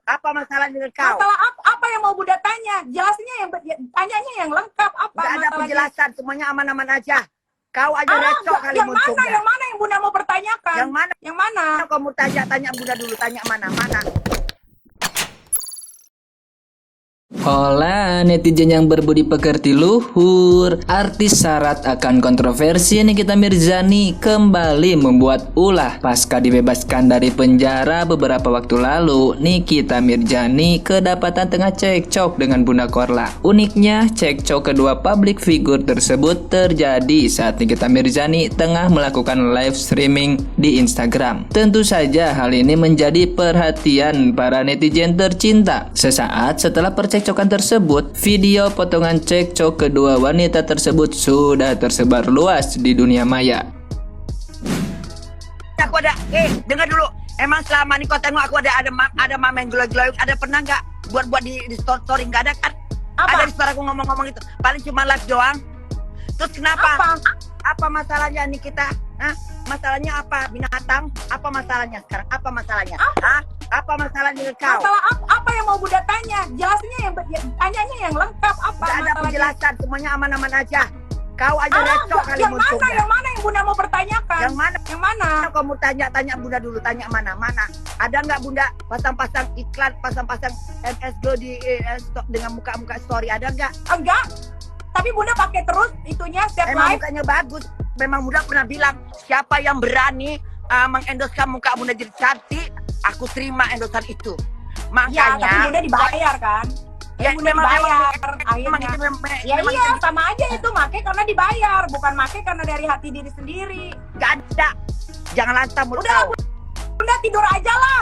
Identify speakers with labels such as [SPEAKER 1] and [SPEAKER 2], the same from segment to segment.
[SPEAKER 1] Apa masalah dengan kau?
[SPEAKER 2] Masalah apa yang mau Bunda tanya? Jelasinnya tanyanya yang lengkap apa?
[SPEAKER 1] Gak ada penjelasan, semuanya aman-aman aja. Kau aja recok kali
[SPEAKER 2] yang
[SPEAKER 1] munculnya.
[SPEAKER 2] Yang mana yang Bunda mau pertanyakan?
[SPEAKER 1] Yang mana?
[SPEAKER 2] Yang mana?
[SPEAKER 1] Kamu tanya Bunda dulu, tanya mana?
[SPEAKER 3] Hola netizen yang berbudi pekerti luhur. Artis syarat akan kontroversi Nikita Mirzani kembali membuat ulah pasca dibebaskan dari penjara beberapa waktu lalu. Nikita Mirzani kedapatan tengah cekcok dengan Bunda Korla. Uniknya cekcok kedua public figure tersebut terjadi saat Nikita Mirzani tengah melakukan live streaming di Instagram. Tentu saja hal ini menjadi perhatian para netizen tercinta. Sesaat setelah percekcokan tersebut, video potongan cekcok kedua wanita tersebut sudah tersebar luas di dunia maya.
[SPEAKER 1] Aku ada, dengar dulu. Emang selama ini kau tengok aku ada mama yang gelo-gelo, ada pernah nggak buat di story? Nggak ada kan?
[SPEAKER 2] Apa?
[SPEAKER 1] Ada di suara aku ngomong itu. Paling cuma live doang. Terus kenapa? Apa masalahnya nih kita? Hah? Masalahnya apa? Binatang? Apa masalahnya sekarang? Apa masalahnya? Hah? Apa masalahnya dengan kau?
[SPEAKER 2] Masalah apa yang mau Bunda tanya? Jelasinnya tanyanya yang lengkap apa?
[SPEAKER 1] Gak ada penjelasan, semuanya aman-aman aja. Kau aja recok kali munculnya.
[SPEAKER 2] Yang mana yang Bunda mau pertanyakan?
[SPEAKER 1] Yang mana?
[SPEAKER 2] Yang mana?
[SPEAKER 1] Kamu tanya Bunda dulu, tanya mana? Ada nggak Bunda pasang-pasang iklan, pasang-pasang MSGO di dengan muka-muka story, ada nggak?
[SPEAKER 2] Enggak. Tapi Bunda pakai terus itunya setiap
[SPEAKER 1] Emang
[SPEAKER 2] live.
[SPEAKER 1] mukanya bagus. Memang Bunda pernah bilang, siapa yang berani mengendoskan muka Bunda jadi cantik, aku terima endosan itu.
[SPEAKER 2] Ya,
[SPEAKER 1] Makanya
[SPEAKER 2] tapi Bunda dibayar kan?
[SPEAKER 1] ya,
[SPEAKER 2] Bunda
[SPEAKER 1] memang
[SPEAKER 2] dibayar
[SPEAKER 1] memang
[SPEAKER 2] akhirnya.
[SPEAKER 1] itu
[SPEAKER 2] Ya iya, sama aja itu make karena dibayar, bukan make karena dari hati diri sendiri.
[SPEAKER 1] Gak ada. Jangan lantang mulut
[SPEAKER 2] Udah,
[SPEAKER 1] kau.
[SPEAKER 2] Bunda tidur aja lah.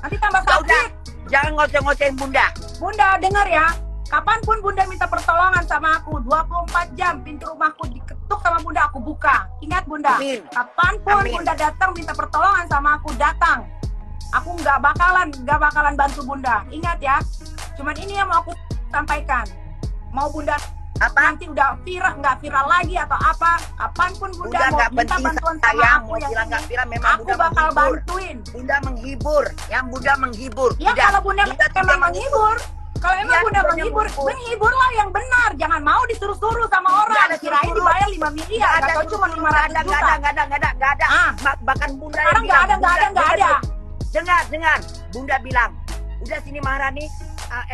[SPEAKER 2] Nanti tambah
[SPEAKER 1] Udah,
[SPEAKER 2] sakit.
[SPEAKER 1] jangan ngoceh-ngocehin Bunda.
[SPEAKER 2] Bunda dengar ya, kapanpun Bunda minta pertolongan sama aku, 24 jam pintu rumahku diketuk sama Bunda, aku buka. Ingat Bunda,
[SPEAKER 1] Amin.
[SPEAKER 2] kapanpun
[SPEAKER 1] Amin.
[SPEAKER 2] Bunda datang minta pertolongan sama aku, datang. Aku nggak bakalan bantu Bunda. Ingat ya, cuman ini yang mau aku sampaikan. Mau Bunda
[SPEAKER 1] Apa?
[SPEAKER 2] nanti udah nggak viral lagi atau apa, kapanpun Bunda
[SPEAKER 1] Udah
[SPEAKER 2] mau
[SPEAKER 1] nggak
[SPEAKER 2] minta
[SPEAKER 1] penting
[SPEAKER 2] bantuan sama
[SPEAKER 1] saya
[SPEAKER 2] aku
[SPEAKER 1] mau
[SPEAKER 2] yang
[SPEAKER 1] bilang
[SPEAKER 2] ini,
[SPEAKER 1] nggak viral, memang
[SPEAKER 2] aku
[SPEAKER 1] Bunda
[SPEAKER 2] bakal
[SPEAKER 1] menghibur.
[SPEAKER 2] bantuin.
[SPEAKER 1] Bunda menghibur, yang Bunda menghibur.
[SPEAKER 2] Ya
[SPEAKER 1] Udah.
[SPEAKER 2] kalau Bunda
[SPEAKER 1] Bunda
[SPEAKER 2] memang menghibur, kalau emang
[SPEAKER 1] Iya,
[SPEAKER 2] Bunda
[SPEAKER 1] Bundanya
[SPEAKER 2] menghibur, menghibur yang benar. Jangan mau disuruh-suruh sama orang.
[SPEAKER 1] Nggak ada
[SPEAKER 2] Kirain
[SPEAKER 1] suruh-suruh.
[SPEAKER 2] dibayar 5 miliar,
[SPEAKER 1] Nggak
[SPEAKER 2] atau cuma 500 juta.
[SPEAKER 1] Nggak ada.
[SPEAKER 2] Ah.
[SPEAKER 1] Bahkan Bunda
[SPEAKER 2] Sekarang
[SPEAKER 1] yang bilang,
[SPEAKER 2] nggak ada.
[SPEAKER 1] Dengar. Bunda bilang, udah sini Maharani,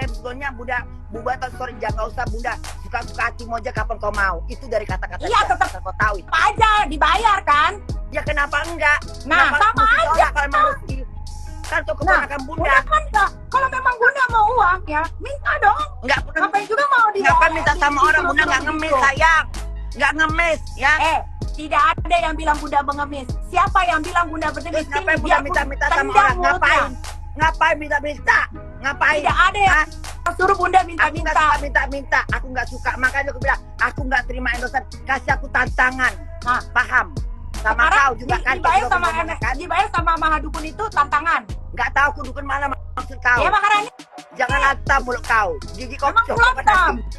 [SPEAKER 1] sebetulnya Bunda atau story jangan usah Bunda suka-suka hatimu aja kapan kau mau. Itu dari kata-kata
[SPEAKER 2] Iya,
[SPEAKER 1] dia,
[SPEAKER 2] tetap.
[SPEAKER 1] asal kau tahu.
[SPEAKER 2] Apa aja dibayar kan?
[SPEAKER 1] Ya kenapa enggak?
[SPEAKER 2] Nah,
[SPEAKER 1] Kenapa
[SPEAKER 2] sama
[SPEAKER 1] mesti
[SPEAKER 2] aja.
[SPEAKER 1] tolak kalau emang mesti? Kan tuh keponakan Bunda.
[SPEAKER 2] Bunda kan nggak. Kalau memang Bunda mau uang ya, minta dong.
[SPEAKER 1] Enggak pernah.
[SPEAKER 2] Ngapain juga mau di
[SPEAKER 1] Kenapa minta sama orang? Bunda nggak
[SPEAKER 2] disuruh-suruh
[SPEAKER 1] ngemis
[SPEAKER 2] gitu.
[SPEAKER 1] sayang. Nggak ngemis ya.
[SPEAKER 2] Tidak ada yang bilang Bunda mengemis. Siapa yang bilang Bunda berdemis?
[SPEAKER 1] Terus ngapain Bunda minta-minta sama orang? Ngapain minta-minta? Ngapain?
[SPEAKER 2] Tidak ada yang suruh Bunda
[SPEAKER 1] Aku nggak
[SPEAKER 2] minta-minta.
[SPEAKER 1] suka minta-minta. Aku nggak suka. Makanya aku bilang, aku nggak terima endosan. Kasih aku tantangan.
[SPEAKER 2] Nah,
[SPEAKER 1] Paham? Sama
[SPEAKER 2] sekarang
[SPEAKER 1] kau juga kan?
[SPEAKER 2] dibayar
[SPEAKER 1] Kau
[SPEAKER 2] sama
[SPEAKER 1] ngomong, kan?
[SPEAKER 2] dibayar sama Mahadukun itu tantangan.
[SPEAKER 1] Nggak tahu aku dukun mana maksud kau.
[SPEAKER 2] Ya Maharani
[SPEAKER 1] Jangan lantam mulut kau. Gigi kau
[SPEAKER 2] memang
[SPEAKER 1] pecah,
[SPEAKER 2] pelantam.
[SPEAKER 1] nanti.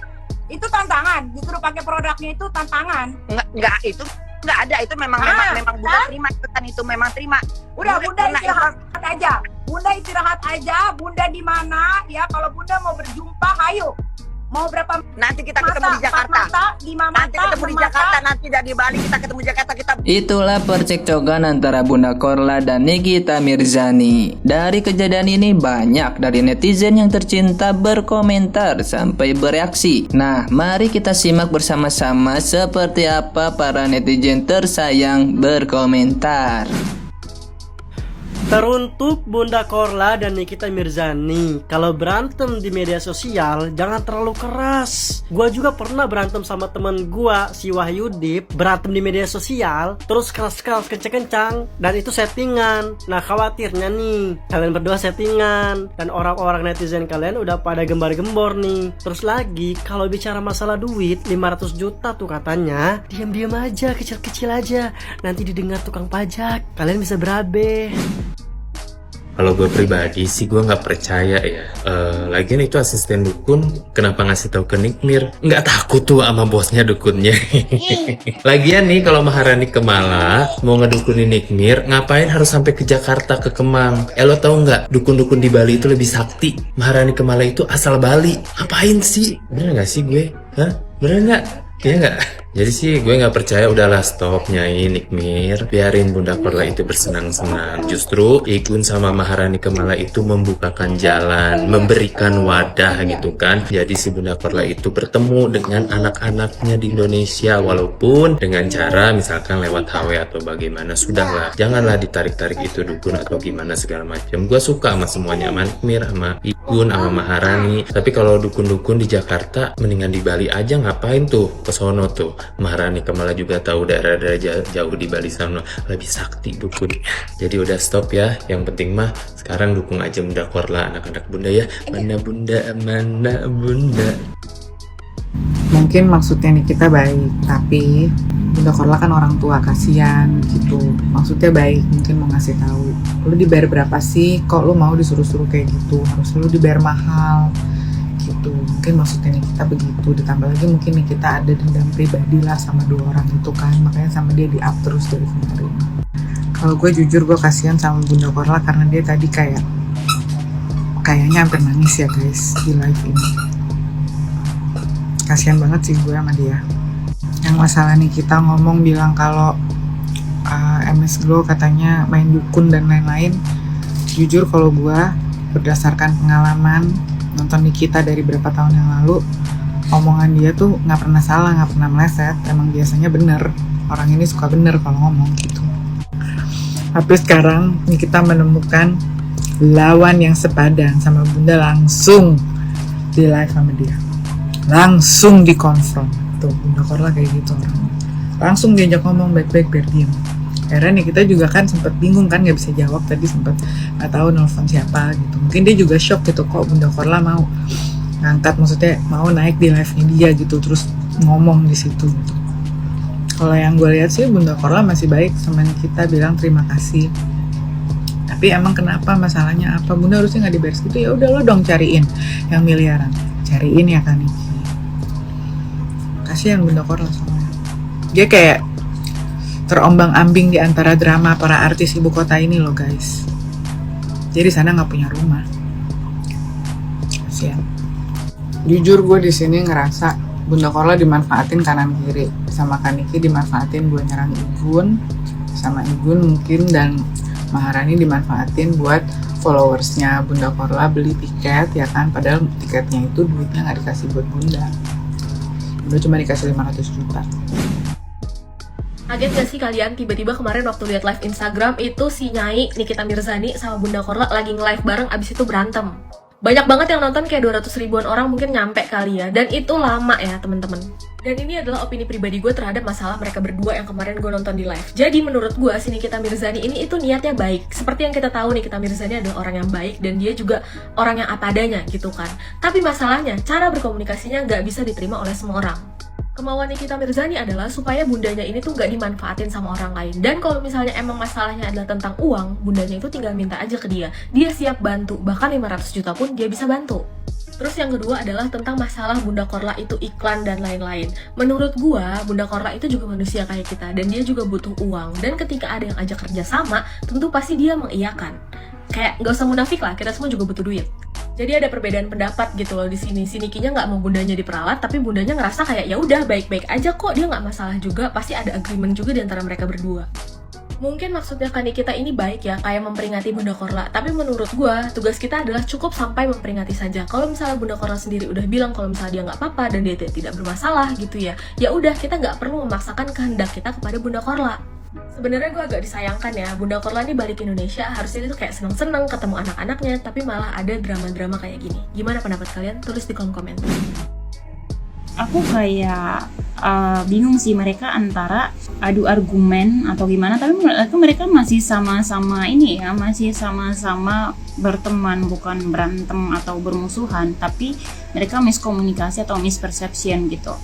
[SPEAKER 2] Itu tantangan. Disuruh pakai produknya itu tantangan.
[SPEAKER 1] Nggak itu nggak ada. Itu memang Bunda
[SPEAKER 2] kan?
[SPEAKER 1] terima kan itu memang terima.
[SPEAKER 2] Udah Bunda
[SPEAKER 1] pernah
[SPEAKER 2] istirahat aja. Bunda istirahat aja. Bunda di mana? Ya kalau Bunda mau berjumpa, ayo. Mau berapa
[SPEAKER 1] Nanti kita ketemu di Jakarta. Nanti ketemu di Jakarta. Nanti dari Bali kita ketemu di Jakarta.
[SPEAKER 3] Itulah percekcokan antara Bunda Korla dan Nikita Mirzani. Dari kejadian ini banyak dari netizen yang tercinta berkomentar sampai bereaksi. Nah, mari kita simak bersama-sama seperti apa para netizen tersayang berkomentar.
[SPEAKER 4] Teruntuk Bunda Korla dan Nikita Mirzani, kalau berantem di media sosial jangan terlalu keras. Gua juga pernah berantem sama temen gua si Wahyudip, berantem di media sosial terus keras-keras kencang-kencang, dan itu settingan. Nah khawatirnya nih kalian berdua settingan dan orang-orang netizen kalian udah pada gembar-gembor nih. Terus lagi kalau bicara masalah duit 500 juta tuh katanya, diam-diam aja, kecil-kecil aja, nanti didengar tukang pajak, kalian bisa berabe.
[SPEAKER 5] Kalau gue pribadi sih gue nggak percaya ya. Lagian itu asisten dukun, kenapa ngasih tahu ke Nikmir? Nggak takut tuh sama bosnya dukunnya. Lagian nih kalau Maharani Kemala mau ngedukunin Nikmir, ngapain harus sampai ke Jakarta ke Kemang? Lo tau nggak? Dukun-dukun di Bali itu lebih sakti. Maharani Kemala itu asal Bali. Ngapain sih? Bener nggak sih gue? Hah? Bener nggak? Iya nggak? Jadi sih gue nggak percaya, udahlah stop Nyai Nikmir, biarin Bunda Korla itu bersenang-senang. Justru Igun sama Maharani Kemala itu membukakan jalan, memberikan wadah gitu kan. Jadi si Bunda Korla itu bertemu dengan anak-anaknya di Indonesia, walaupun dengan cara misalkan lewat HW atau bagaimana. Sudahlah, janganlah ditarik-tarik itu dukun atau gimana segala macam. Gue suka sama semuanya, sama Nikmir, sama Igun, sama Maharani. Tapi kalau dukun-dukun di Jakarta, mendingan di Bali aja, ngapain tuh ke sono tuh. Maharani Kemala juga tahu daerah-daerah jauh di Bali sana lebih sakti dukun. Jadi udah stop ya. Yang penting mah sekarang dukung aja Bunda Korla, anak-anak Bunda ya. Mana Bunda, mana Bunda.
[SPEAKER 6] Mungkin maksudnya nih kita baik, tapi Bunda Korla kan orang tua, kasihan gitu. Maksudnya baik, mungkin mau ngasih tahu. Lu dibayar berapa sih? Kok lu mau disuruh-suruh kayak gitu? Harus lu dibayar mahal gitu. Mungkin maksudnya nih kita begitu. Ditambah lagi mungkin nih kita ada dendam pribadi lah sama dua orang itu kan, makanya sama dia di up terus dari kemarin. Kalau gue jujur, gue kasihan sama Bunda Korla karena dia tadi kayaknya hampir nangis ya guys di live ini. Kasihan banget sih gue sama dia. Yang masalah nih kita ngomong bilang kalau MS Glow katanya main dukun dan lain-lain. Jujur kalau gue berdasarkan pengalaman nonton Nikita dari berapa tahun yang lalu, omongan dia tuh nggak pernah salah, nggak pernah meleset. Emang biasanya bener, orang ini suka bener kalau ngomong gitu. Tapi sekarang Nikita menemukan lawan yang sepadan sama Bunda, langsung di live sama dia, langsung dikonfront. Tuh Bunda Korla kayak gitu orangnya, langsung diajak ngomong baik-baik biar diem. Akhirnya nih kita juga kan sempat bingung kan, nggak bisa jawab tadi, sempat nggak tahu nelfon siapa gitu. Mungkin dia juga shock gitu, kok Bunda Korla mau ngangkat, maksudnya mau naik di live-nya dia gitu, terus ngomong di situ gitu. Kalau yang gue lihat sih Bunda Korla masih baik sama kita, bilang terima kasih. Tapi emang kenapa, masalahnya apa? Bunda harusnya nggak dibayar segitu. Ya udah lo dong cariin yang miliaran, cariin ya kan Niki. Kasih yang Bunda Korla soalnya. Dia kayak terombang-ambing di antara drama para artis ibu kota ini loh guys. Jadi sana nggak punya rumah. Kasian. Jujur gue di sini ngerasa Bunda Korla dimanfaatin kanan kiri, sama Kaniki dimanfaatin buat nyerang Igun, sama Igun mungkin dan Maharani dimanfaatin buat followersnya Bunda Korla beli tiket ya kan, padahal tiketnya itu duitnya nggak dikasih buat Bunda. Bunda cuma dikasih 500 juta.
[SPEAKER 7] Kaget gak sih kalian tiba-tiba kemarin waktu lihat live Instagram itu si Nyai Nikita Mirzani sama Bunda Korla lagi nge-live bareng, abis itu berantem. Banyak banget yang nonton, kayak 200 ribuan orang mungkin nyampe kali ya, dan itu lama ya teman-teman. Dan ini adalah opini pribadi gue terhadap masalah mereka berdua yang kemarin gue nonton di live. Jadi menurut gue si Nikita Mirzani ini itu niatnya baik. Seperti yang kita tahu, Nikita Mirzani adalah orang yang baik dan dia juga orang yang apa adanya gitu kan. Tapi masalahnya cara berkomunikasinya nggak bisa diterima oleh semua orang. Kemauan Nikita Mirzani adalah supaya bundanya ini tuh gak dimanfaatin sama orang lain. Dan kalau misalnya emang masalahnya adalah tentang uang, bundanya itu tinggal minta aja ke dia. Dia siap bantu, bahkan 500 juta pun dia bisa bantu. Terus yang kedua adalah tentang masalah Bunda Korla itu iklan dan lain-lain. Menurut gua, Bunda Korla itu juga manusia kayak kita, dan dia juga butuh uang. Dan ketika ada yang ajak kerja sama, tentu pasti dia mengiyakan. Kayak gak usah munafik lah, kita semua juga butuh duit. Jadi ada perbedaan pendapat gitu loh di sini. Si Nikinya nggak mau bundanya diperalat, tapi bundanya ngerasa kayak ya udah baik-baik aja kok, dia nggak masalah juga, pasti ada agreement juga di antara mereka berdua. Mungkin maksudnya kan kita ini baik ya, kayak memperingati Bunda Korla. Tapi menurut gua, tugas kita adalah cukup sampai memperingati saja. Kalau misalnya Bunda Korla sendiri udah bilang kalau misalnya dia nggak apa-apa dan dia tidak bermasalah gitu ya, ya udah kita nggak perlu memaksakan kehendak kita kepada Bunda Korla. Sebenarnya gue agak disayangkan ya, Bunda Korla ini balik ke Indonesia harusnya itu kayak seneng-seneng ketemu anak-anaknya, tapi malah ada drama-drama kayak gini. Gimana pendapat kalian? Tulis di kolom komentar.
[SPEAKER 8] Aku kayak bingung sih, mereka antara adu argumen atau gimana, tapi menurut aku mereka masih sama-sama ini ya, masih sama-sama berteman, bukan berantem atau bermusuhan, tapi mereka miskomunikasi atau misperception gitu.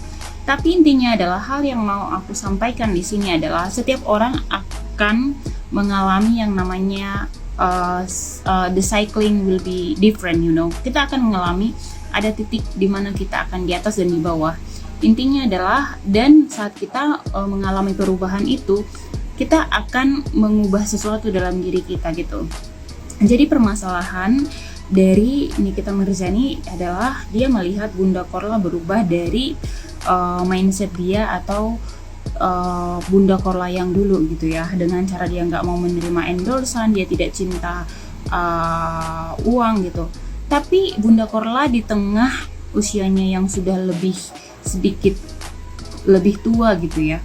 [SPEAKER 8] Tapi intinya adalah hal yang mau aku sampaikan di sini adalah setiap orang akan mengalami yang namanya the cycling will be different, kita akan mengalami ada titik di mana kita akan di atas dan di bawah. Intinya adalah, dan saat kita mengalami perubahan itu, kita akan mengubah sesuatu dalam diri kita gitu. Jadi permasalahan dari Nikita Mirzani adalah dia melihat Bunda Korla berubah dari mindset dia atau Bunda Korla yang dulu gitu ya, dengan cara dia nggak mau menerima endorsan, dia tidak cinta uang gitu. Tapi Bunda Korla di tengah usianya yang sudah sedikit lebih tua gitu ya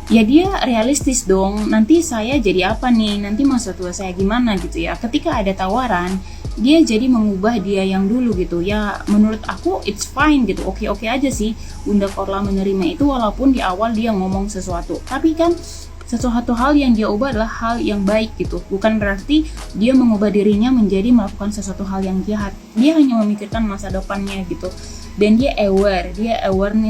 [SPEAKER 8] dia realistis dong, nanti saya jadi apa nih, nanti masa tua saya gimana gitu ya. Ketika ada tawaran, dia jadi mengubah dia yang dulu gitu ya. Menurut aku it's fine gitu, oke aja sih Bunda Korla menerima itu, walaupun di awal dia ngomong sesuatu, tapi kan sesuatu hal yang dia ubah adalah hal yang baik gitu. Bukan berarti dia mengubah dirinya menjadi melakukan sesuatu hal yang jahat. Dia hanya memikirkan masa depannya gitu. Dan dia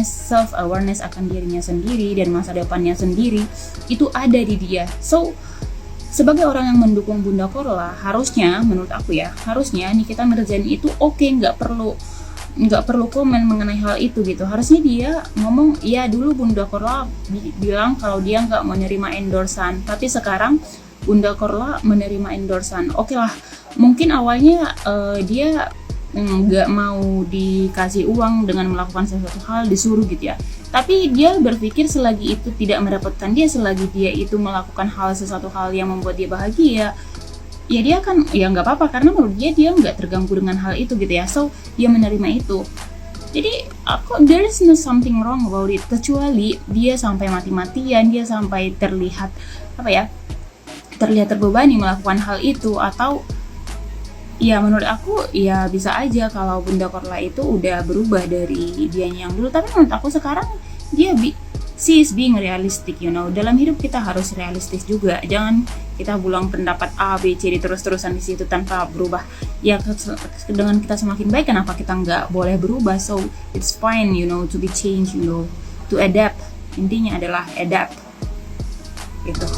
[SPEAKER 8] self awareness akan dirinya sendiri dan masa depannya sendiri itu ada di dia. So sebagai orang yang mendukung Bunda Korla, harusnya menurut aku ya, harusnya Nikita Mirzani itu nggak perlu komen mengenai hal itu gitu. Harusnya dia ngomong, ya dulu Bunda Korla bilang kalau dia nggak menerima endorsan, tapi sekarang Bunda Korla menerima endorsan. Oke lah, mungkin awalnya dia nggak mau dikasih uang dengan melakukan sesuatu hal, disuruh gitu ya. Tapi dia berpikir selagi itu tidak merepotkan dia, selagi dia itu melakukan sesuatu hal yang membuat dia bahagia, ya dia kan ya nggak apa-apa, karena menurut dia nggak terganggu dengan hal itu gitu ya. So dia menerima itu. Jadi there is no something wrong about it, kecuali dia sampai mati-matian, dia sampai terlihat terbebani melakukan hal itu. Atau ya menurut aku ya bisa aja kalau Bunda Korla itu udah berubah dari dianya yang dulu. Tapi menurut aku sekarang she is being realistic, dalam hidup kita harus realistis juga. Jangan kita bilang pendapat A, B, C terus-terusan di situ tanpa berubah. Ya dengan kita semakin baik, kenapa kita nggak boleh berubah? So it's fine, to be changed, to adapt. Intinya adalah adapt gitu.